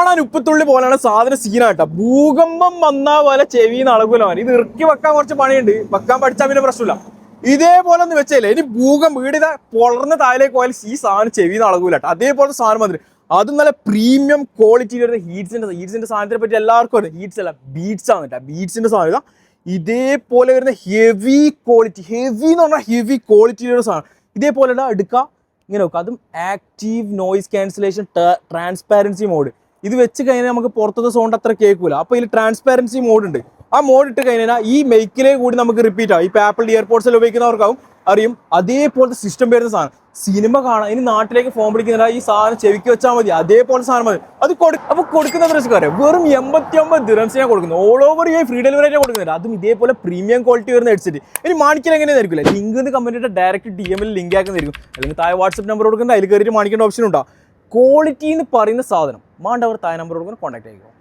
കാണാൻ ഉപ്പത്തുള്ളി പോലെയാണ് സാധനം സീനാട്ടോ. ഭൂകമ്പം വന്നാ പോലെ ചെവിന്ന് അളകൂല. ഇത് ഇറക്കി വെക്കാൻ കുറച്ച് പണിയുണ്ട്, വെക്കാൻ പഠിച്ചാൽ പിന്നെ പ്രശ്നമില്ല. ഇതേപോലെ ഒന്ന് വെച്ചല്ലേ, ഇനി വീടിത പൊളർന്ന താഴേക്ക് പോയാൽ ഈ സാധനം ചെവിന്ന് അളകൂല. അതേപോലത്തെ സാധനം മതി. അതും നല്ല പ്രീമിയം ക്വാളിറ്റി വരുന്ന ഹീറ്റ്സിന്റെ സാധനത്തിനെ പറ്റി എല്ലാവർക്കും അറിയാം. ഹീറ്റ്സ് അല്ല, ബീഡ്സ് ആണ് കേട്ടോ. ബീഡ്സിന്റെ സാധനം ഇതേപോലെ വരുന്ന ഹെവി ക്വാളിറ്റി, ഹെവി എന്ന് പറഞ്ഞാൽ ഹെവി ക്വാളിറ്റി വരുന്ന സാധനം. ഇതേപോലെ എടുക്കുക, ഇങ്ങനെ വെക്കുക. അതും active noise cancellation transparency mode. ഇത് വെച്ച് കഴിഞ്ഞാൽ നമുക്ക് പുറത്തുനിന്ന് സൗണ്ട് അത്ര കേൾക്കൂല. അപ്പോൾ ഇതിൽ ട്രാൻസ്പാരൻസി മോഡ് ഉണ്ട്. ആ മോഡ് ഇട്ട് കഴിഞ്ഞാൽ ഈ മൈക്കിലെ കൂടി നമുക്ക് റിപ്പീറ്റ് ആവും. ഇപ്പോൾ ആപ്പിൾ ഇയർപോഡ്സിൽ ഉപയോഗിക്കുന്നവർക്കാവും അറിയും. അതേപോലത്തെ സിസ്റ്റം വരുന്ന സാധനം. സിനിമ കാണാം, ഇനി നാട്ടിലേക്ക് ഫോൺ വിളിക്കുന്നില്ല, ഈ സാധനം ചെവിക്ക് വെച്ചാൽ മതി. അതേപോലെ സാധനം മതി. അത് അപ്പോൾ കൊടുക്കുന്ന പ്രശ്നക്കാരെ വെറും 89 ദിർഹംസിനാണ് കൊടുക്കുന്നത്. ഓൾ ഓവർ ഈ ഫ്രീ ഡെലിവറി ആയിട്ട് കൊടുക്കുന്നുണ്ട്. അതും ഇതേപോലെ പ്രീമിയം ക്വാളിറ്റി വരുന്ന ഹെഡ്സെറ്റ്. ഇനി മാണിക്കൽ എങ്ങനെയായിരിക്കില്ല, ലിങ്ക് കമ്പനിയുടെ ഡയറക്റ്റ് DM ലിങ്ക് ആക്കുന്നതായിരിക്കും. അല്ലെങ്കിൽ താഴെ വാട്സ്ആപ്പ് നമ്പർ കൊടുക്കുന്നത്, അതിൽ കയറിയിട്ട് മാണിക്കേണ്ട ഓപ്ഷൻ ഉണ്ടാവും. ക്വാളിറ്റി എന്ന് പറയുന്ന സാധനം മാണ്ടവർ താഴെ നമ്പർ കൊടുക്കുന്ന കോൺടാക്ട് ആയിരിക്കും.